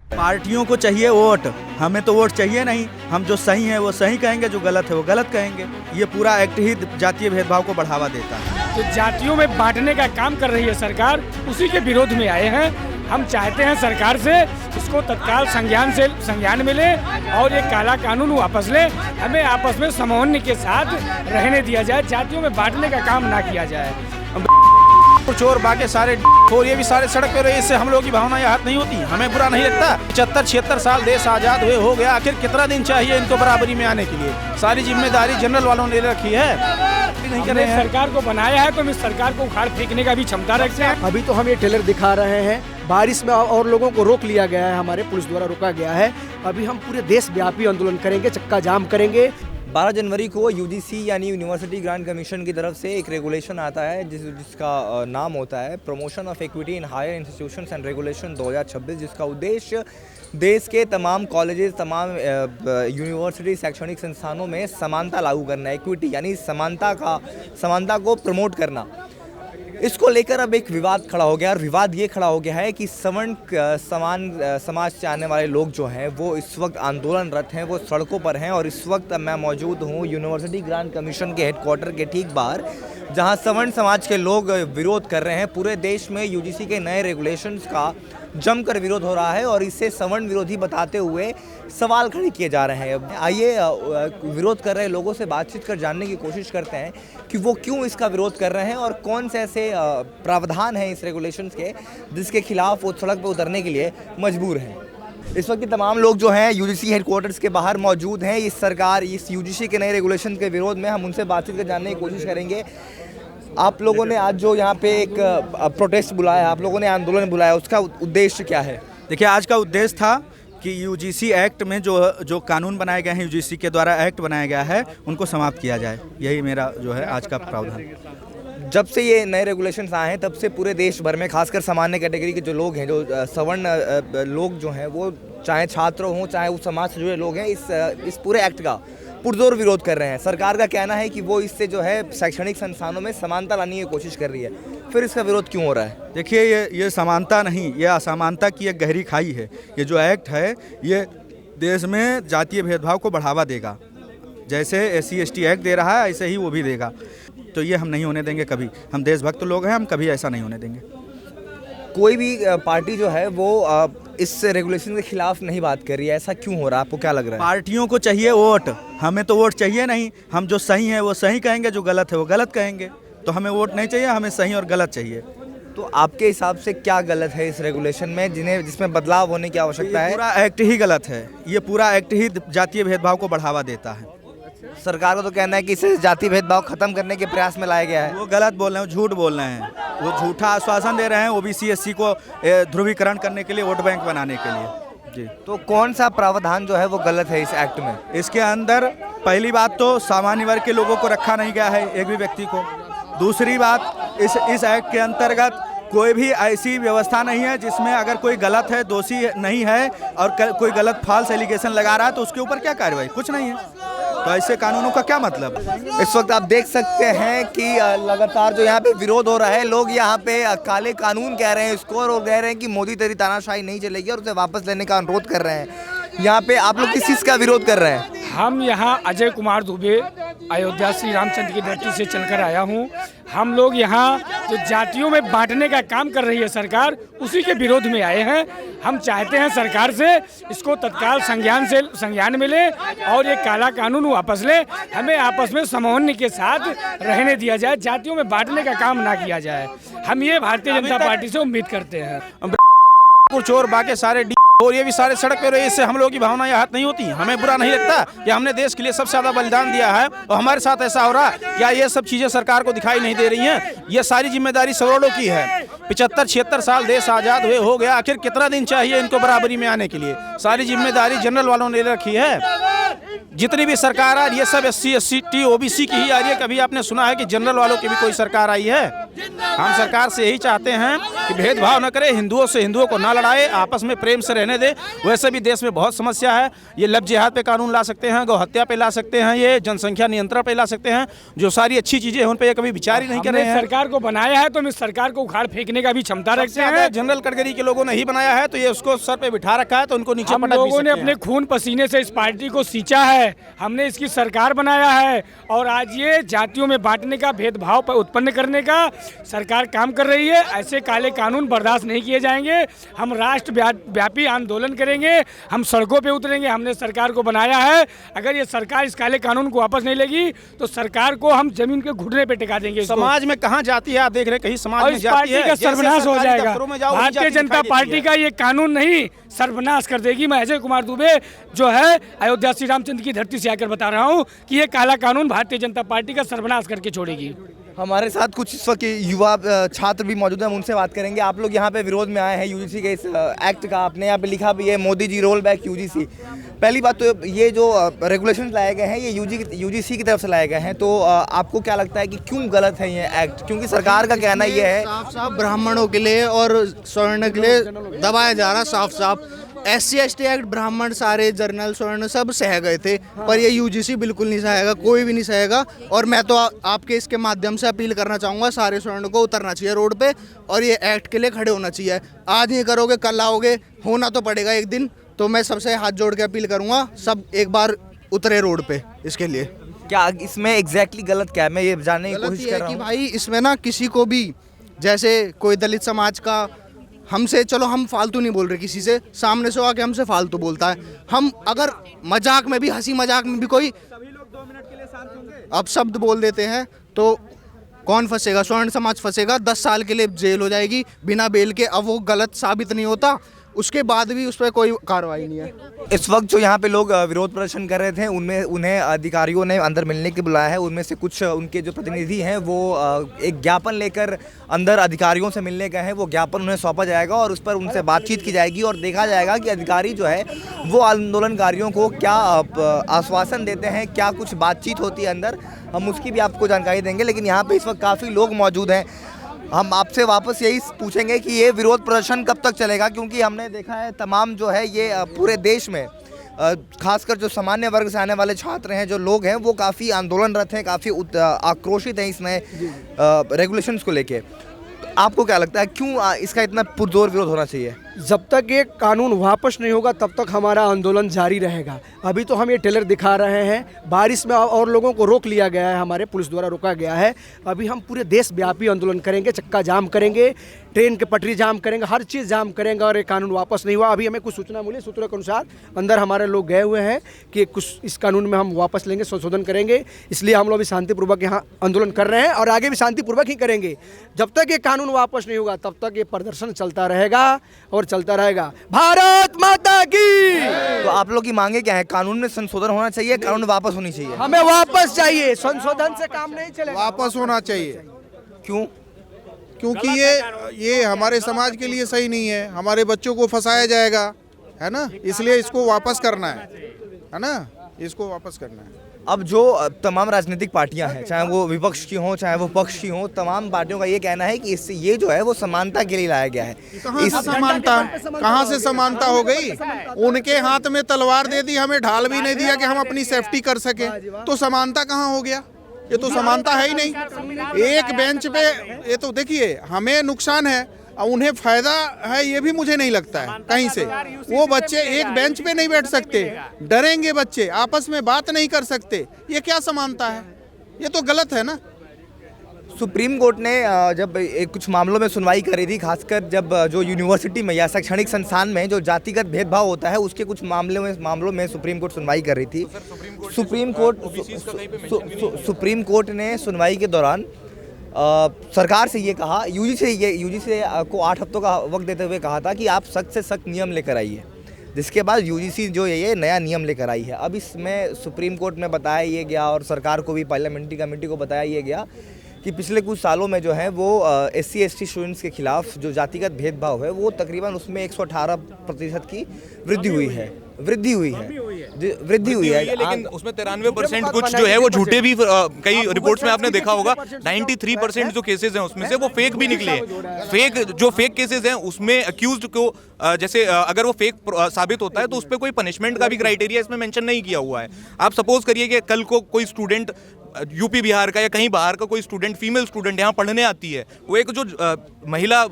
पार्टियों को चाहिए वोट, हमें तो वोट चाहिए नहीं। हम जो सही है वो सही कहेंगे, जो गलत है वो गलत कहेंगे। ये पूरा एक्ट ही जातीय भेदभाव को बढ़ावा देता है। तो जातियों में बांटने का काम कर रही है सरकार, उसी के विरोध में आए हैं। हम चाहते हैं सरकार से इसको तत्काल संज्ञान मिले और ये काला कानून वापस ले। हमें आपस में समन्वय के साथ रहने दिया जाए, जातियों में बांटने का काम ना किया जाए। चोर बाके सारे और ये भी सारे सड़क पे रहे, इससे हम लोगों की भावना यहाँ नहीं होती, हमें बुरा नहीं लगता। 75-76 साल देश आजाद हुए हो गया, आखिर कितना दिन चाहिए इनको बराबरी में आने के लिए? सारी जिम्मेदारी जनरल वालों ने रखी है, नहीं कर रहे हैं। सरकार को बनाया है तो हम इस सरकार को उखाड़ फेंकने का भी क्षमता रखते हैं। अभी तो हम ये टेलर दिखा रहे हैं, बारिश में और लोगों को रोक लिया गया है, हमारे पुलिस द्वारा रोका गया है। अभी हम पूरे देश व्यापी आंदोलन करेंगे, चक्का जाम करेंगे। 12 जनवरी को यूजीसी यानी यूनिवर्सिटी ग्रांट कमीशन की तरफ से एक रेगुलेशन आता है जिसका नाम होता है promotion of equity in higher institutions and regulation 2026, जिसका उद्देश्य देश के तमाम कॉलेजेस, तमाम यूनिवर्सिटी, शैक्षणिक संस्थानों में समानता लागू करना है। इक्विटी यानी समानता को प्रमोट करना। इसको लेकर अब एक विवाद खड़ा हो गया, और विवाद ये खड़ा हो गया है कि समान समाज से आने वाले लोग जो हैं वो इस वक्त आंदोलनरत हैं, वो सड़कों पर हैं। और इस वक्त मैं मौजूद हूँ यूनिवर्सिटी ग्रांट कमीशन के हेडक्वार्टर के ठीक बाहर, जहाँ सवर्ण समाज के लोग विरोध कर रहे हैं। पूरे देश में यूजीसी के नए रेगुलेशंस का जमकर विरोध हो रहा है और इससे सवर्ण विरोधी बताते हुए सवाल खड़े किए जा रहे हैं। आइए विरोध कर रहे लोगों से बातचीत कर जानने की कोशिश करते हैं कि वो क्यों इसका विरोध कर रहे हैं और कौन से ऐसे प्रावधान हैं इस रेगुलेशंस के जिसके खिलाफ वो सड़क पर उतरने के लिए मजबूर हैं। इस वक्त तमाम लोग जो हैं यूजीसी हेडक्वार्टर्स के बाहर मौजूद हैं। इस यूजीसी के नए रेगुलेशन के विरोध में हम उनसे बातचीत कर जानने की कोशिश करेंगे। आप लोगों ने आज जो यहाँ पे एक प्रोटेस्ट बुलाया, आप लोगों ने आंदोलन बुलाया, उसका उद्देश्य क्या है? देखिए, आज का उद्देश्य था कि यूजीसी एक्ट में जो कानून बनाए गए हैं, यूजीसी के द्वारा एक्ट बनाया गया है, उनको समाप्त किया जाए। यही मेरा जो है आज का प्रावधान। जब से ये नए रेगुलेशंस आए हैं तब से पूरे देश भर में, खासकर सामान्य कैटेगरी के जो लोग हैं, जो सवर्ण लोग जो हैं, वो चाहे छात्र हों चाहे उस समाज से जुड़े लोग हैं, इस पूरे एक्ट का पुरजोर विरोध कर रहे हैं। सरकार का कहना है कि वो इससे जो है शैक्षणिक संस्थानों में समानता लाने की कोशिश कर रही है। फिर इसका विरोध क्यों हो रहा है? देखिए, ये समानता नहीं, ये असमानता की एक गहरी खाई है। ये जो एक्ट है ये देश में जातीय भेदभाव को बढ़ावा देगा। जैसे SC/ST एक्ट दे रहा है ऐसे ही वो भी देगा। तो ये हम नहीं होने देंगे कभी। हम देशभक्त लोग हैं, हम कभी ऐसा नहीं होने देंगे। कोई भी पार्टी जो है वो इस रेगुलेशन के खिलाफ नहीं बात कर रही है, ऐसा क्यों हो रहा है? आपको क्या लग रहा है? पार्टियों को चाहिए वोट, हमें तो वोट चाहिए नहीं। हम जो सही है वो सही कहेंगे, जो गलत है वो गलत कहेंगे। तो हमें वोट नहीं चाहिए, हमें सही और गलत चाहिए। तो आपके हिसाब से क्या गलत है इस रेगुलेशन में जिसमें बदलाव होने की आवश्यकता है? पूरा एक्ट ही गलत है। ये पूरा एक्ट ही जातीय भेदभाव को बढ़ावा देता है। सरकार का तो कहना है कि इसे जाति भेदभाव खत्म करने के प्रयास में लाया गया है। वो गलत बोल रहे हैं, झूठ बोल रहे हैं। वो झूठा आश्वासन दे रहे हैं OBC SC को ध्रुवीकरण करने के लिए, वोट बैंक बनाने के लिए। जी, तो कौन सा प्रावधान जो है वो गलत है इस एक्ट में? इसके अंदर पहली बात तो सामान्य वर्ग के लोगों को रखा नहीं गया है, एक भी व्यक्ति को। दूसरी बात, इस एक्ट के अंतर्गत कोई भी ऐसी व्यवस्था नहीं है जिसमें अगर कोई गलत है, दोषी नहीं है और कोई गलत फॉल्स एलिगेशन लगा रहा है तो उसके ऊपर क्या कार्रवाई? कुछ नहीं है। तो ऐसे कानूनों का क्या मतलब? इस वक्त आप देख सकते हैं कि लगातार जो यहाँ पे विरोध हो रहा है, लोग यहाँ पे काले कानून कह रहे हैं इसको, और कह रहे हैं कि मोदी तेरी तानाशाही नहीं चलेगी और उसे वापस लेने का अनुरोध कर रहे हैं। यहाँ पे आप लोग किस चीज़ का विरोध कर रहे हैं? हम यहाँ अजय कुमार दुबे, अयोध्या श्री रामचंद्र की धरती से चलकर आया हूँ। हम लोग यहाँ जो जातियों में बांटने का काम कर रही है सरकार, उसी के विरोध में आए हैं। हम चाहते हैं सरकार से इसको तत्काल संज्ञान मिले और ये काला कानून वापस ले। हमें आपस में समन्वय के साथ रहने दिया जाए, जातियों में बांटने का काम ना किया जाए। हम ये भारतीय जनता पार्टी से उम्मीद करते हैं। चोर बाके सारे और ये भी सारे सड़क पे रहे, इससे हम लोगों की भावना यहाँ नहीं होती, हमें बुरा नहीं लगता कि हमने देश के लिए सबसे ज्यादा बलिदान दिया है और हमारे साथ ऐसा हो रहा। क्या ये सब चीजें सरकार को दिखाई नहीं दे रही हैं? ये सारी जिम्मेदारी सवर्णों की है। 75-76 साल देश आजाद हुए हो गया, आखिर कितना दिन चाहिए इनको बराबरी में आने के लिए? सारी जिम्मेदारी जनरल वालों ने रखी है, जितनी भी सरकार आ रही है सब SC ST OBC की ही आ रही है। कभी आपने सुना है कि जनरल वालों की भी कोई सरकार आई है? हम सरकार से यही चाहते हैं कि भेदभाव न करे, हिंदुओं से हिंदुओं को ना लड़ाए, आपस में प्रेम से रहने दे। वैसे भी देश में बहुत समस्या है, ये लव जिहाद पे कानून ला सकते हैं, गौ हत्या पे ला सकते हैं, ये जनसंख्या नियंत्रण पे ला सकते हैं, जो सारी अच्छी चीजें हैं उन पे ये कभी विचार ही नहीं कर रहे हैं। सरकार को बनाया है तो हम इस सरकार को उखाड़ फेंकने का भी क्षमता रखते हैं। जनरल कैटेगरी के लोगों ने ही बनाया है तो ये उसको सर पे बिठा रखा है तो उनको नीचे हम पटक भी लोगों ने सकते अपने हैं। खून पसीने से इस पार्टी को सींचा है, हमने इसकी सरकार बनाया है और आज ये जातियों में बांटने का, भेदभाव पर उत्पन्न करने का सरकार काम कर रही है। ऐसे काले कानून बर्दाश्त नहीं किए जाएंगे। हम राष्ट्र व्यापी आंदोलन करेंगे, हम सड़कों पे उतरेंगे। हमने सरकार को बनाया है, अगर ये सरकार इस काले कानून को वापस नहीं लेगी तो सरकार को हम जमीन के घुटने पे टिका देंगे। समाज में कहाँ जाती है आप देख रहे, कहीं समाज और में इस जाती पार्टी है, का जैसे सर्वनाश हो सरकारी जाएगा। दफ्तरों में जाओ, वहीं भारतीय जाती जनता दिखाई पार्टी देती का है। ये कानून नहीं सर्वनाश कर देगी। मैं अजय कुमार दुबे जो है अयोध्या श्री रामचंद्र की धरती से आकर बता रहा हूँ कि ये काला कानून भारतीय जनता पार्टी का सर्वनाश करके छोड़ेगी। हमारे साथ कुछ इस वक्त युवा छात्र भी मौजूद हैं, हम उनसे बात करेंगे। आप लोग यहाँ पे विरोध में आए हैं यूजीसी के इस एक्ट का, आपने यहाँ पे लिखा भी है Modi ji roll back UGC. पहली बात तो ये जो रेगुलेशन लाए गए हैं ये यूजीसी की तरफ से लाए गए हैं, तो आपको क्या लगता है कि क्यों गलत है ये एक्ट? क्योंकि सरकार का कहना ये है साफ साफ ब्राह्मणों के लिए और स्वर्ण के लिए दबाया जा रहा, साफ साफ SC ST एक्ट ब्राह्मण सारे जर्नल स्वर्ण सब सह गए थे, पर ये यूजीसी बिल्कुल नहीं सहेगा, कोई भी नहीं सहेगा। और मैं तो आपके इसके माध्यम से अपील करना चाहूँगा, सारे स्वर्ण को उतरना चाहिए रोड पे और ये एक्ट के लिए खड़े होना चाहिए। आज नहीं करोगे कल आओगे, होना तो पड़ेगा एक दिन। तो मैं सबसे हाथ जोड़ के अपील करूँगा, सब एक बार उतरे रोड पे इसके लिए। क्या इसमें एग्जैक्टली गलत क्या है? मैं ये जानने की गलत कोशिश ये कर है रहा कि हूँ। भाई इसमें ना किसी को भी, जैसे कोई दलित समाज का हमसे, चलो हम फालतू नहीं बोल रहे, किसी से सामने से आके हमसे फालतू बोलता है, हम अगर मजाक में भी, हंसी मजाक में भी कोई अब शब्द बोल देते हैं तो कौन फंसेगा? स्वर्ण समाज फंसेगा, 10 साल के लिए जेल हो जाएगी बिना बेल के। अब वो गलत साबित नहीं होता उसके बाद भी उस पर कोई कार्रवाई नहीं है। इस वक्त जो यहाँ पे लोग विरोध प्रदर्शन कर रहे थे उनमें उन्हें अधिकारियों ने अंदर मिलने के बुलाया है। उनमें से कुछ उनके जो प्रतिनिधि हैं वो एक ज्ञापन लेकर अंदर अधिकारियों से मिलने गए हैं। वो ज्ञापन उन्हें सौंपा जाएगा और उस पर उनसे बातचीत की जाएगी और देखा जाएगा कि अधिकारी जो है वो आंदोलनकारियों को क्या आश्वासन देते हैं, क्या कुछ बातचीत होती है अंदर, हम उसकी भी आपको जानकारी देंगे। लेकिन यहाँ पर इस वक्त काफ़ी लोग मौजूद हैं। हम आपसे वापस यही पूछेंगे कि ये विरोध प्रदर्शन कब तक चलेगा, क्योंकि हमने देखा है तमाम जो है ये पूरे देश में खासकर जो सामान्य वर्ग से आने वाले छात्र हैं, जो लोग हैं, वो काफ़ी आंदोलनरत हैं, काफ़ी आक्रोशित हैं इस नए रेगुलेशंस को लेके। आपको क्या लगता है क्यों इसका इतना पुरजोर विरोध होना चाहिए? जब तक ये कानून वापस नहीं होगा तब तक हमारा आंदोलन जारी रहेगा। अभी तो हम ये टेलर दिखा रहे हैं, बारिश में और लोगों को रोक लिया गया है, हमारे पुलिस द्वारा रोका गया है। अभी हम पूरे देश व्यापी आंदोलन करेंगे, चक्का जाम करेंगे, ट्रेन के पटरी जाम करेंगे, हर चीज़ जाम करेंगे और ये कानून वापस नहीं हुआ। अभी हमें कुछ सूचना मिली, सूत्रों के अनुसार अंदर हमारे लोग गए हुए हैं कि कुछ इस कानून में हम वापस लेंगे, संशोधन करेंगे। इसलिए हम लोग भी शांतिपूर्वक यहाँ आंदोलन कर रहे हैं और आगे भी शांतिपूर्वक ही करेंगे। जब तक ये कानून वापस नहीं होगा तब तक ये प्रदर्शन चलता रहेगा और चलता रहेगा। भारत माता की। तो आप लोग की मांगे क्या है? कानून में संशोधन होना चाहिए, कानून वापस होनी चाहिए? हमें वापस चाहिए, संशोधन से काम नहीं चलेगा। वापस होना चाहिए। क्यों? क्योंकि ये हमारे समाज के लिए सही नहीं है, हमारे बच्चों को फंसाया जाएगा, है ना, इसलिए इसको वापस करना है ना, इसको वापस करना है। अब जो तमाम राजनीतिक पार्टियां हैं, चाहे वो विपक्ष की हों चाहे वो पक्ष की हों, तमाम पार्टियों का ये कहना है कि इससे ये जो है वो समानता के लिए लाया गया है। कहाँ से समानता हो गई? उनके हाथ में तलवार दे दी, हमें ढाल भी नहीं दिया कि हम अपनी सेफ्टी कर सके, तो समानता कहाँ हो गया? ये तो समानता है ही नहीं। एक बेंच पे, ये तो देखिए हमें नुकसान है और उन्हें फायदा है, ये भी मुझे नहीं लगता है कहीं से। वो बच्चे एक बेंच पे नहीं बैठ सकते, डरेंगे बच्चे, आपस में बात नहीं कर सकते, ये क्या समानता है? ये तो गलत है ना। सुप्रीम कोर्ट ने जब कुछ मामलों में सुनवाई करी थी, खासकर जब जो यूनिवर्सिटी में या शैक्षणिक संस्थान में जो जातिगत भेदभाव होता है उसके कुछ मामलों में सुप्रीम कोर्ट सुनवाई कर रही थी। सुप्रीम कोर्ट ने सुनवाई के दौरान सरकार से ये कहा, यूजीसी को 8 हफ्तों का वक्त देते हुए कहा था कि आप सख्त से सख्त नियम लेकर आइए, जिसके बाद यूजीसी जो ये नया नियम लेकर आई है। अब इसमें सुप्रीम कोर्ट में बताया ये गया और सरकार को भी, पार्लियामेंट्री कमेटी को बताया ये गया कि पिछले कुछ सालों में जो है वो SC/ST स्टूडेंट्स के खिलाफ जो जातिगत भेदभाव है वो तकरीबन उसमें 118% की वृद्धि हुई है। लेकिन उसमें 93% कुछ जो है वो झूठे भी, कई रिपोर्ट्स में आपने देखा होगा 93% जो केसेस हैं उसमें से वो फेक भी निकले। फेक केसेस हैं उसमें अक्यूज्ड को जैसे अगर वो फेक साबित होता है तो उस पर कोई पनिशमेंट का भी क्राइटेरिया इसमें मेंशन नहीं किया हुआ है। आप सपोज करिए कि कल को कोई स्टूडेंट यूपी बिहार का या कहीं बाहर का कोई स्टूडेंट, फीमेल स्टूडेंट यहाँ पढ़ने आती है, वो एक जो महिला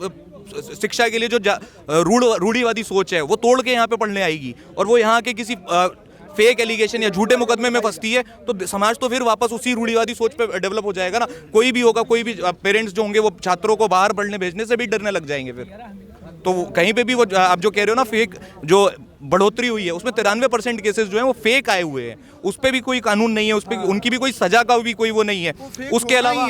शिक्षा के लिए जो रूढ़िवादी सोच है वो तोड़ के यहाँ पे पढ़ने आएगी और वो यहाँ के किसी फेक एलिगेशन या झूठे मुकदमे में फंसती है तो समाज तो फिर वापस उसी रूढ़िवादी सोच पे डेवलप हो जाएगा ना। कोई भी होगा, कोई भी पेरेंट्स जो होंगे वो छात्रों को बाहर पढ़ने भेजने से भी डरने लग जाएंगे फिर। तो कहीं पे भी वो आप जो कह रहे हो ना फेक जो बढ़ोतरी हुई है उसमें 93% केसेस जो हैं वो फेक आए हुए हैं, उस पे भी कोई कानून नहीं है, उस पे उनकी भी कोई सजा का भी कोई वो नहीं है। उसके अलावा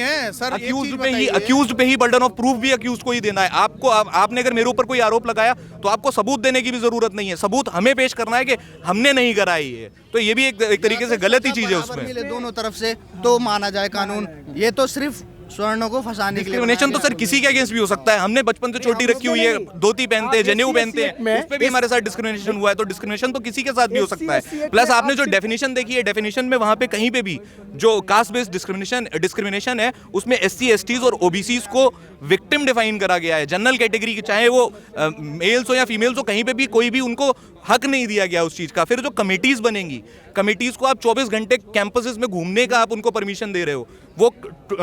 अक्यूज्ड पे ही बर्डन ऑफ प्रूफ भी अक्यूज को ही देना है। आपको आपने अगर मेरे ऊपर कोई आरोप लगाया तो आपको सबूत देने की भी जरूरत नहीं है, सबूत हमें पेश करना है कि हमने नहीं कराई है। तो ये भी एक तरीके से गलत ही चीज है उसमें। दोनों तरफ से तो माना जाए कानून, ये तो सिर्फ स्वर्णों को फंसाने के लिए। डिस्क्रिमिनेशन तो सर किसी के अगेंस्ट भी हो सकता है। हमने बचपन से छोटी रखी हुई है, धोती पहनते हैं, जनेऊ पहनते हैं, उस पे भी हमारे साथ डिस्क्रिमिनेशन हुआ है, तो डिस्क्रिमिनेशन तो किसी के साथ भी हो सकता है। प्लस आपने जो डेफिनेशन देखी है, डेफिनेशन में वहां पे कहीं पे भी जो कास्ट बेस्ड डिस्क्रिमिनेशन है उसमें SC/STs और OBCs को विक्टिम डिफाइन करा गया है। जनरल कैटेगरी के चाहे वो मेल्स हो या फीमेल्स हो, कहीं पे भी कोई भी उनको हक नहीं दिया गया उस चीज़ का। फिर जो कमेटीज़ बनेंगी, कमेटीज़ को आप 24 घंटे कैंपसेस में घूमने का आप उनको परमिशन दे रहे हो। वो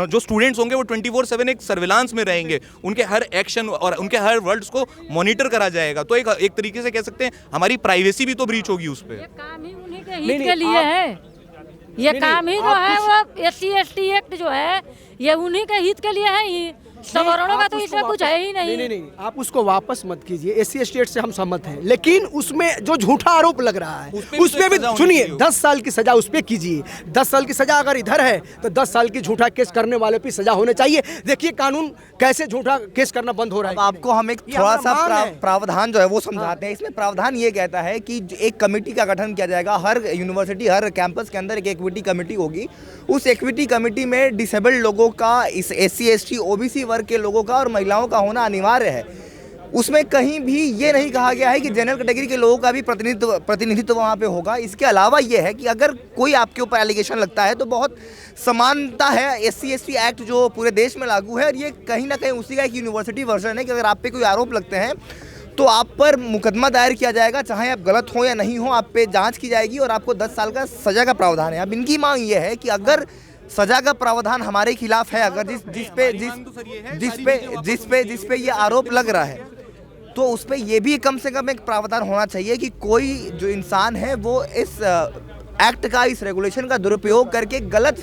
जो स्टूडेंट्स होंगे वो 24/7 एक सर्विलांस में रहेंगे, उनके हर एक्शन और उनके हर वर्ड्स को मॉनिटर करा जाएगा। तो एक तरीके से कह सकते हैं हमारी प्राइवेसी भी तो ब्रीच होगी उस पर। काम ही उन्हीं के हित के लिए है, ये काम ही जो है वो SC/ST एक्ट जो है ये उन्हीं के हित के लिए है ही। सवर्णों का तो इसमें कुछ है ही नहीं। नहीं, आप उसको वापस मत कीजिए। SC/ST एक्ट से हम सहमत हैं, लेकिन उसमें जो झूठा आरोप लग रहा है उसमें भी सुनिए 10 साल की सजा उस पर कीजिए। 10 साल की सजा अगर इधर है तो 10 साल की झूठा केस करने वाले पे सजा होने चाहिए। देखिए कानून कैसे झूठा केस करना बंद हो रहा है। आपको हम एक थोड़ा सा प्रावधान जो है वो समझाते हैं। इसमें प्रावधान ये कहता है कि एक कमेटी का गठन किया जाएगा। हर यूनिवर्सिटी, हर कैंपस के अंदर एक इक्विटी कमेटी होगी। उस इक्विटी कमेटी में डिसेबल्ड लोगों का, इस SC/ST OBC वर्ग के लोगों का और महिलाओं का होना अनिवार्य है। उसमें कहीं भी ये नहीं कहा गया है कि जनरल कैटेगरी के लोगों का भी प्रतिनिधित्व वहाँ पे होगा। इसके अलावा ये है कि अगर कोई आपके ऊपर एलिगेशन लगता है तो बहुत समानता है। SC/ST एक्ट जो पूरे देश में लागू है और ये कहीं ना कहीं उसी का एक यूनिवर्सिटी वर्जन है कि अगर आप पे कोई आरोप लगते हैं तो आप पर मुकदमा दायर किया जाएगा, चाहे आप गलत हो या नहीं हो, आप पे जांच की जाएगी और आपको 10 साल का सजा का प्रावधान है। अब इनकी मांग ये है कि अगर सजा का प्रावधान हमारे खिलाफ है, अगर जिस पे ये आरोप लग रहा है तो उस पे ये भी कम से कम एक प्रावधान होना चाहिए कि कोई जो इंसान है वो इस एक्ट का, इस रेगुलेशन का दुरुपयोग करके गलत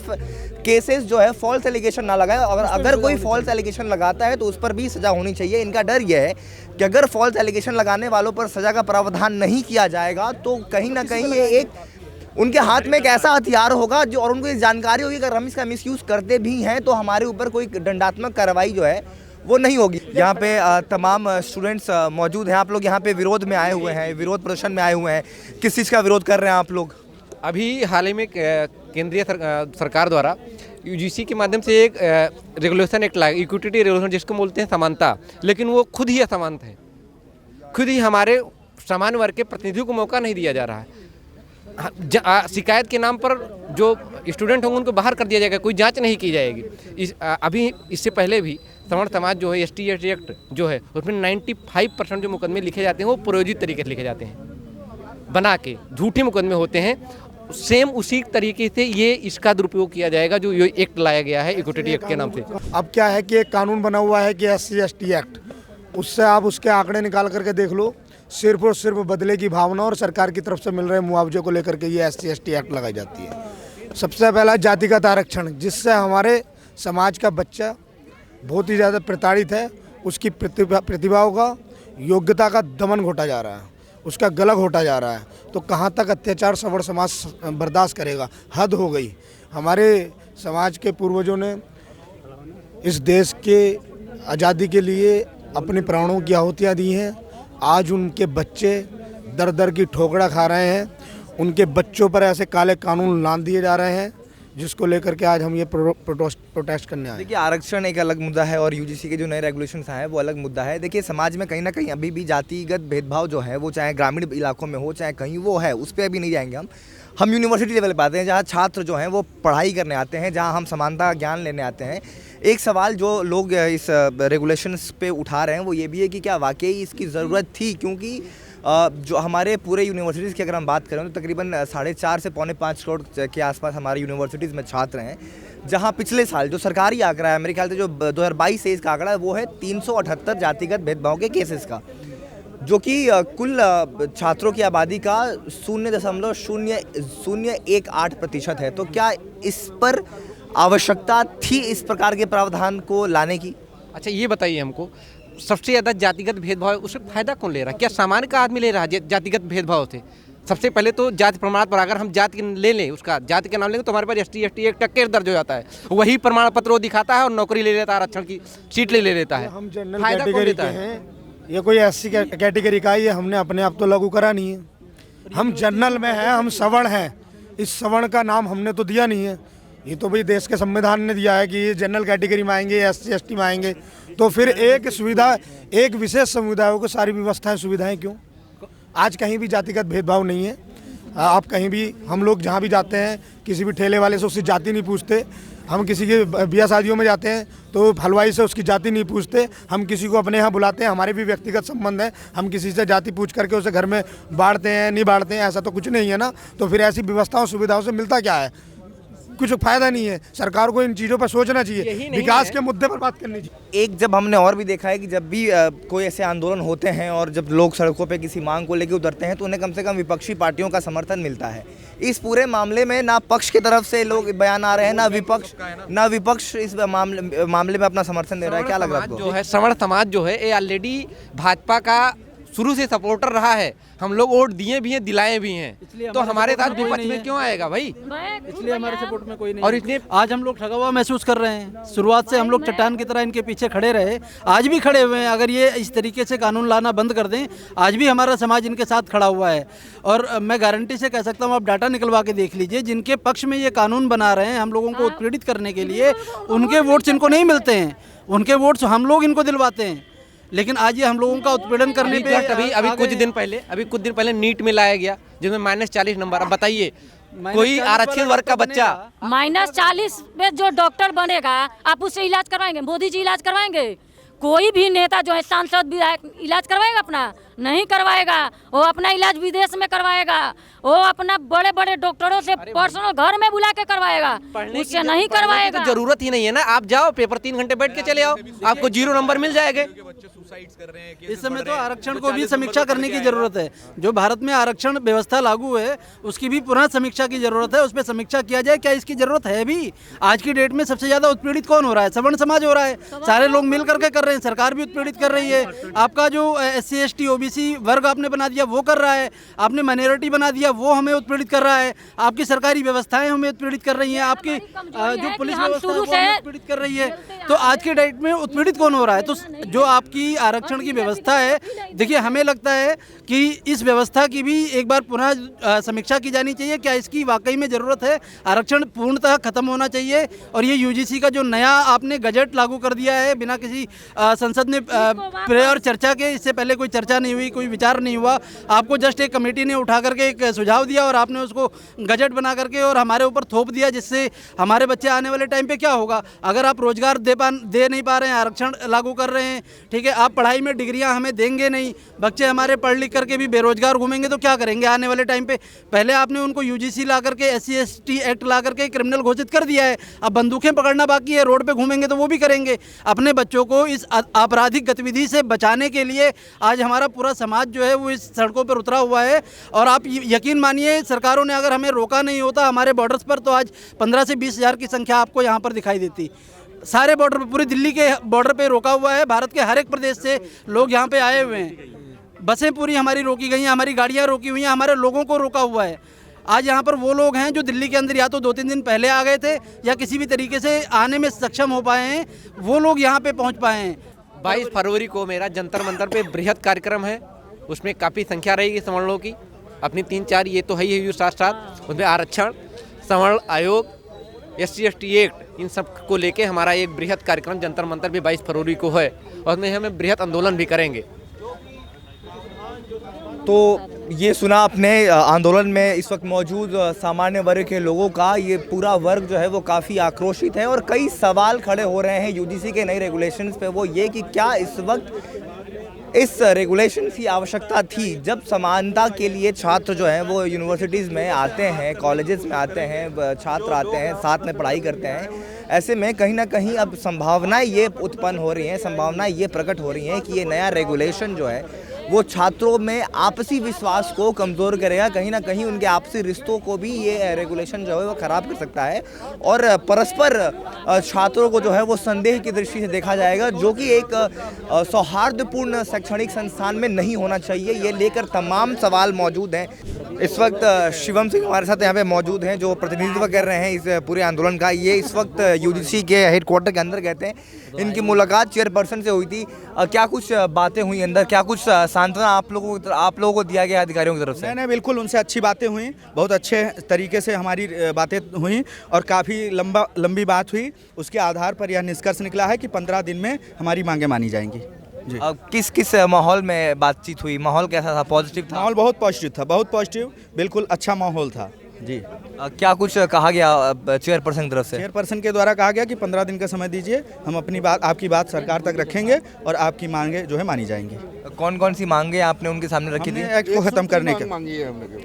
केसेस जो है फॉल्स एलिगेशन ना लगाए। और अगर कोई फॉल्स एलिगेशन लगाता है तो उस पर भी सजा होनी चाहिए। इनका डर यह है कि अगर फॉल्स एलिगेशन लगाने वालों पर सजा का प्रावधान नहीं किया जाएगा तो कहीं ना कहीं ये एक उनके हाथ में एक ऐसा हथियार होगा जो, और उनको ये जानकारी होगी अगर हम इसका मिसयूज़ करते भी हैं तो हमारे ऊपर कोई दंडात्मक कार्रवाई जो है वो नहीं होगी। यहाँ पे तमाम स्टूडेंट्स मौजूद हैं। आप लोग यहाँ पे विरोध में आए हुए हैं, विरोध प्रदर्शन में आए हुए हैं। किस चीज़ का विरोध कर रहे हैं आप लोग? अभी हाल ही में केंद्रीय सरकार द्वारा UGC के माध्यम से एक रेगुलेशन एक्ट लाया, इक्विटी रेगुलेशन, जिसको बोलते हैं समानता, लेकिन वो खुद ही असमानता है। खुद ही हमारे सामान्य वर्ग के प्रतिनिधियों को मौका नहीं दिया जा रहा है। शिकायत के नाम पर जो स्टूडेंट होंगे उनको बाहर कर दिया जाएगा, कोई जांच नहीं की जाएगी। अभी इससे पहले भी सवर्ण समाज जो है SC/ST एक्ट जो है उसमें 95% जो मुकदमे लिखे जाते हैं वो प्रायोजित तरीके से लिखे जाते हैं, बना के झूठे मुकदमे होते हैं। सेम उसी तरीके से ये इसका दुरुपयोग किया जाएगा जो ये एक्ट लाया गया है इक्विटी एक्ट के नाम से। अब क्या है कि एक कानून बना हुआ है कि SC/ST एक्ट, उससे आप उसके आंकड़े निकाल करके देख लो, सिर्फ और सिर्फ बदले की भावना और सरकार की तरफ से मिल रहे मुआवजे को लेकर के ये SC/ST एक्ट लगाई जाती है। सबसे पहला जातिगत आरक्षण, जिससे हमारे समाज का बच्चा बहुत ही ज़्यादा प्रताड़ित है। उसकी प्रतिभाओं का, योग्यता का दमन घोटा जा रहा है, उसका गला घोटा जा रहा है। तो कहाँ तक अत्याचार सवर्ण समाज बर्दाश्त करेगा? हद हो गई। हमारे समाज के पूर्वजों ने इस देश के आज़ादी के लिए अपने प्राणों की आहुतियाँ दी हैं। आज उनके बच्चे दर दर की ठोकरा खा रहे हैं। उनके बच्चों पर ऐसे काले कानून लाद दिए जा रहे हैं जिसको लेकर के आज हम ये प्रोटेस्ट करने आए। देखिए, आरक्षण एक अलग मुद्दा है और यूजीसी के जो नए रेगुलेशंस आए हैं वो अलग मुद्दा है। देखिए, समाज में कहीं ना कहीं अभी भी जातिगत भेदभाव जो है वो चाहे ग्रामीण इलाकों में हो चाहे कहीं वो है, उस पर अभी नहीं जाएंगे हम यूनिवर्सिटी लेवल पे आते हैं जहाँ छात्र जो हैं वो पढ़ाई करने आते हैं, जहाँ हम समानता ज्ञान लेने आते हैं। एक सवाल जो लोग इस रेगुलेशंस पे उठा रहे हैं वो ये भी है कि क्या वाकई इसकी ज़रूरत थी, क्योंकि जो हमारे पूरे यूनिवर्सिटीज़ की अगर हम बात करें तो तकरीबन 4.5 से 5.25 करोड़ के आसपास हमारे यूनिवर्सिटीज़ में छात्र हैं, जहां पिछले साल जो सरकारी आंकड़ा है मेरे ख्याल से जो 2022 से इसका आंकड़ा है वो है 378 जातिगत भेदभाव के केसेस का, जो कि कुल छात्रों की आबादी का 0.0018% है। तो क्या इस पर आवश्यकता थी इस प्रकार के प्रावधान को लाने की? अच्छा, ये बताइए हमको, सबसे ज़्यादा जातिगत भेदभाव है, उससे फायदा कौन ले रहा है? क्या सामान्य का आदमी ले रहा है जातिगत भेदभाव से? सबसे पहले तो जाति प्रमाण पत्र, अगर हम जाति ले लें, उसका जाति का नाम लेंगे तो हमारे पास ST एक्ट का केस दर्ज हो जाता है, वही प्रमाण पत्र वो दिखाता है और नौकरी ले लेता है, आरक्षण की सीट ले लेता है। हम जनरल कैटेगरी के हैं, ये कोई SC कैटेगरी का, ये हमने अपने आप तो लागू करा नहीं है। हम जनरल में हैं, हम सवर्ण हैं, इस सवर्ण का नाम हमने तो दिया नहीं है, ये तो भाई देश के संविधान ने दिया है कि ये जनरल कैटेगरी में आएंगे, SC ST में आएंगे, तो फिर एक सुविधा, एक विशेष समुदायों को सारी व्यवस्थाएं सुविधाएं क्यों? आज कहीं भी जातिगत भेदभाव नहीं है। आप कहीं भी, हम लोग जहाँ भी जाते हैं किसी भी ठेले वाले से उसकी जाति नहीं पूछते, हम किसी के ब्याह शादियों में जाते हैं तो हलवाई से उसकी जाति नहीं पूछते, हम किसी को अपने यहाँ बुलाते हैं, हमारे भी व्यक्तिगत संबंध है, हम किसी से जाति पूछ करके उसे घर में बांटते हैं नहीं बांटते हैं, ऐसा तो कुछ नहीं है ना। तो फिर ऐसी व्यवस्थाओं सुविधाओं से मिलता क्या है? कुछ फायदा नहीं है। सरकार को इन चीज़ों पर सोचना चाहिए, विकास के मुद्दे पर बात करनी चाहिए। एक जब हमने और भी देखा है कि जब भी कोई ऐसे आंदोलन होते हैं और जब लोग सड़कों पे किसी मांग को लेकर उतरते हैं तो उन्हें कम से कम विपक्षी पार्टियों का समर्थन मिलता है। इस पूरे मामले में ना पक्ष की तरफ से लोग बयान आ रहे हैं, ना विपक्ष इस मामले में अपना समर्थन दे रहा है। क्या लग रहा है आपको? जो है सवर्ण समाज जो है ये ऑलरेडी भाजपा का शुरू से सपोर्टर रहा है, हम लोग वोट दिए भी हैं, दिलाए भी हैं, तो हमारे साथ विपक्ष में क्यों आएगा भाई? इसलिए हमारे सपोर्ट में कोई नहीं और है। इसलिए आज हम लोग ठगा हुआ महसूस कर रहे हैं। शुरुआत से हम लोग चट्टान की तरह इनके पीछे खड़े रहे, आज भी खड़े हुए हैं। अगर ये इस तरीके से कानून लाना बंद कर दें, आज भी हमारा समाज इनके साथ खड़ा हुआ है। और मैं गारंटी से कह सकता हूँ, आप डाटा निकलवा के देख लीजिए, जिनके पक्ष में ये कानून बना रहे हैं हम लोगों को उत्पीड़ित करने के लिए, उनके वोट्स इनको नहीं मिलते हैं, उनके वोट्स हम लोग इनको दिलवाते हैं। लेकिन आज ये हम लोगों का उत्पीड़न करने पे अभी कुछ दिन पहले नीट में लाया गया जिसमें -40 नंबर। अब बताइए, कोई आरक्षित वर्ग का बच्चा -40 में जो डॉक्टर बनेगा आप उससे इलाज करवाएंगे? मोदी जी इलाज करवाएंगे? कोई भी नेता जो है, सांसद विधायक इलाज करवाएगा? अपना नहीं करवाएगा, वो अपना इलाज विदेश में करवाएगा, वो अपना बड़े बड़े डॉक्टरों से पर्सनल घर में बुला के करवाएगा, उससे नहीं करवाएगा। तो जरूरत ही नहीं है ना, आप जाओ पेपर 3 घंटे बैठ के चले आओ, आपको 0 नंबर मिल जाएंगे। इस समय तो आरक्षण को भी समीक्षा करने की जरूरत है। जो भारत में आरक्षण व्यवस्था लागू है उसकी भी पुनः समीक्षा की जरूरत है, उस पर समीक्षा किया जाए क्या इसकी जरूरत है भी। आज की डेट में सबसे ज्यादा उत्पीड़ित कौन हो रहा है? सवर्ण समाज हो रहा है, सारे लोग मिल करके कर रहे हैं, सरकार भी उत्पीड़ित कर रही है। आपका जो SC ST OBC वर्ग आपने बना दिया वो कर रहा है, आपने माइनॉरिटी बना दिया वो हमें उत्पीड़ित कर रहा है, आपकी सरकारी व्यवस्थाएं हमें उत्पीड़ित कर रही हैं, आपकी जो पुलिस व्यवस्था है वो हमें उत्पीड़ित कर रही है। तो आज के डेट में उत्पीड़ित कौन हो रहा है? तो जो आपकी आरक्षण की व्यवस्था है, देखिए हमें लगता है कि इस व्यवस्था की भी एक बार पुनः समीक्षा की जानी चाहिए। क्या इसकी वाकई में ज़रूरत है? आरक्षण पूर्णतः खत्म होना चाहिए। और ये UGC का जो नया आपने गजट लागू कर दिया है बिना किसी संसद ने प्रे और चर्चा के, इससे पहले कोई चर्चा नहीं हुई, कोई विचार नहीं हुआ, आपको जस्ट एक कमेटी ने उठा करके एक सुझाव दिया और आपने उसको गजट बना करके और हमारे ऊपर थोप दिया, जिससे हमारे बच्चे आने वाले टाइम पे क्या होगा? अगर आप रोजगार दे नहीं पा रहे हैं, आरक्षण लागू कर रहे हैं, ठीक है, आप पढ़ाई में डिग्रियां हमें देंगे नहीं, बच्चे हमारे पढ़ लिख करके भी बेरोजगार घूमेंगे तो क्या करेंगे आने वाले टाइम पे? पहले आपने उनको UGC ला करके SC ST एक्ट ला करके क्रिमिनल घोषित कर दिया है, अब बंदूकें पकड़ना बाकी है, रोड पे घूमेंगे तो वो भी करेंगे। अपने बच्चों को इस आपराधिक गतिविधि से बचाने के लिए आज हमारा पूरा समाज जो है वो इस सड़कों पर उतरा हुआ है। और आप यकीन मानिए, सरकारों ने अगर हमें रोका नहीं होता हमारे बॉर्डर्स पर, तो आज 15 से 20 हज़ार की संख्या आपको यहाँ पर दिखाई देती। सारे बॉर्डर पे, पूरी दिल्ली के बॉर्डर पे रोका हुआ है, भारत के हर एक प्रदेश से लोग यहाँ पे आए हुए हैं, बसें पूरी हमारी रोकी गई हैं, हमारी गाड़ियाँ रोकी हुई हैं, हमारे लोगों को रोका हुआ है। आज यहाँ पर वो लोग हैं जो दिल्ली के अंदर या तो 2-3 दिन पहले आ गए थे या किसी भी तरीके से आने में सक्षम हो पाए हैं, वो लोग यहाँ पे पहुँच पाए हैं। 22 फरवरी को मेरा जंतर मंतर पे बृहद कार्यक्रम है, उसमें काफ़ी संख्या रहेगी सवर्णों की, अपनी 3-4 ये तो है ही साथ साथ, उसमें आरक्षण, सवर्ण आयोग, SC ST एक्ट, इन सब को लेके हमारा एक बृहद कार्यक्रम जंतर मंतर भी 22 फरवरी को है और उसमें हम बृहद आंदोलन भी करेंगे। तो ये सुना आपने आंदोलन में इस वक्त मौजूद सामान्य वर्ग के लोगों का। ये पूरा वर्ग जो है वो काफ़ी आक्रोशित है और कई सवाल खड़े हो रहे हैं यूजीसी के नए रेगुलेशंस पे। वो ये कि क्या इस वक्त इस रेगुलेशन की आवश्यकता थी, जब समानता के लिए छात्र जो हैं वो यूनिवर्सिटीज़ में आते हैं, कॉलेजेस में आते हैं, छात्र आते हैं, साथ में पढ़ाई करते हैं। ऐसे में कहीं ना कहीं अब संभावनाएं ये उत्पन्न हो रही हैं, संभावनाएं ये प्रकट हो रही हैं कि ये नया रेगुलेशन जो है वो छात्रों में आपसी विश्वास को कमज़ोर करेगा। कहीं ना कहीं उनके आपसी रिश्तों को भी ये रेगुलेशन जो है वो ख़राब कर सकता है और परस्पर छात्रों को जो है वो संदेह की दृष्टि से देखा जाएगा, जो कि एक सौहार्दपूर्ण शैक्षणिक संस्थान में नहीं होना चाहिए। ये लेकर तमाम सवाल मौजूद हैं। इस वक्त शिवम सिंह हमारे साथ यहाँ पे मौजूद हैं जो प्रतिनिधित्व कर रहे हैं इस पूरे आंदोलन का। ये इस वक्त यूजीसी के हेडक्वार्टर के अंदर कहते हैं। इनकी मुलाकात चेयरपर्सन से हुई थी। क्या कुछ बातें हुई अंदर, क्या कुछ सांत्वना आप लोगों को दिया गया अधिकारियों की तरफ से? नहीं, बिल्कुल उनसे अच्छी बातें हुई, बहुत अच्छे तरीके से हमारी बातें हुई और काफ़ी लंबी बात हुई। उसके आधार पर यह निष्कर्ष निकला है कि 15 दिन में हमारी मांगें मानी जाएंगी। किस माहौल में बातचीत हुई? माहौल कैसा था? पॉजिटिव था? माहौल बहुत पॉजिटिव था, बहुत पॉजिटिव, बिल्कुल अच्छा माहौल था जी। क्या कुछ कहा गया चेयरपर्सन की तरफ से? चेयरपर्सन के द्वारा कहा गया कि 15 दिन का समय दीजिए, हम अपनी बात, आपकी बात सरकार तक रखेंगे और आपकी मांगे जो है मानी जाएंगी। कौन कौन सी मांगे आपने उनके सामने रखी थी? एक्ट को खत्म करने की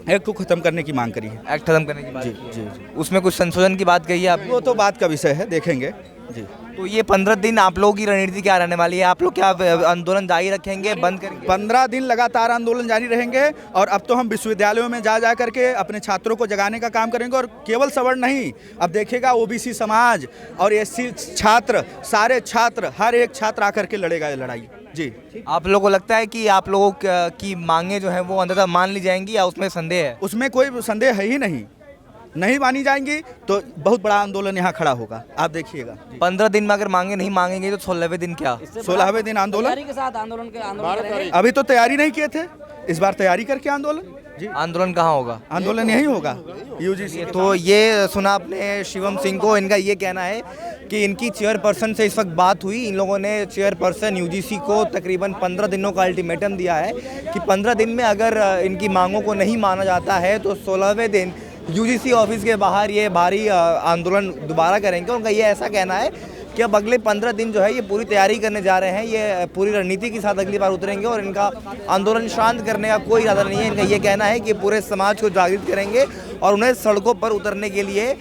एक्ट को खत्म करने की मांग करी है। एक्ट खत्म करने की बात? जी। उसमें कुछ संशोधन की बात कही है आपने? वो तो बात का विषय है, देखेंगे जी। तो ये 15 दिन आप लोगों की रणनीति क्या रहने वाली है? आप लोग क्या आंदोलन जारी रखेंगे, बंद करेंगे? 15 दिन लगातार आंदोलन जारी रहेंगे और अब तो हम विश्वविद्यालयों में जा करके अपने छात्रों को जगाने का काम करेंगे। और केवल सवर्ण नहीं, अब देखिएगा ओबीसी समाज और SC छात्र, सारे छात्र, हर एक छात्र आकर के लड़ेगा ये लड़ाई जी। आप लोगों को लगता है कि आप लोगों की मांगे जो है वो अंततः मान ली जाएंगी या उसमें संदेह है? उसमें कोई संदेह है ही नहीं मानी जाएंगी तो बहुत बड़ा आंदोलन यहाँ खड़ा होगा, आप देखिएगा। 15 दिन में अगर मांगे नहीं मांगेंगे तो 16वें दिन क्या? 16वें दिन आंदोलन के साथ आंदोलन अभी तो तैयारी नहीं किए थे, इस बार तैयारी करके आंदोलन जी। आंदोलन कहाँ होगा? आंदोलन यही होगा यूजीसी। तो ये सुना आपने शिवम सिंह को। इनका ये कहना है कि इनकी चेयरपर्सन से इस वक्त बात हुई। इन लोगों ने चेयरपर्सन यूजीसी को तकरीबन 15 दिनों का अल्टीमेटम दिया है कि 15 दिन में अगर इनकी मांगों को नहीं माना जाता है तो 16वें दिन यूजीसी ऑफिस के बाहर ये भारी आंदोलन दोबारा करेंगे। उनका ये ऐसा कहना है कि अब अगले 15 दिन जो है ये पूरी तैयारी करने जा रहे हैं, ये पूरी रणनीति के साथ अगली बार उतरेंगे और इनका आंदोलन शांत करने का कोई इरादा नहीं है। इनका ये कहना है कि पूरे समाज को जागृत करेंगे और उन्हें सड़कों पर उतरने के लिए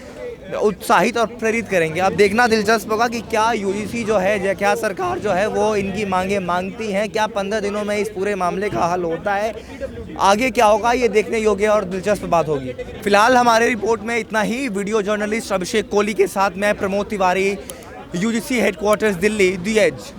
उत्साहित और प्रेरित करेंगे। अब देखना दिलचस्प होगा कि क्या यूजीसी जो है, क्या सरकार जो है वो इनकी मांगे मांगती हैं, क्या 15 दिनों में इस पूरे मामले का हल होता है, आगे क्या होगा ये देखने योग्य और दिलचस्प बात होगी। फिलहाल हमारे रिपोर्ट में इतना ही। वीडियो जर्नलिस्ट अभिषेक कोहली के साथ मैं प्रमोद तिवारी, यूजीसी हेडक्वार्टर्स दिल्ली, दी एज।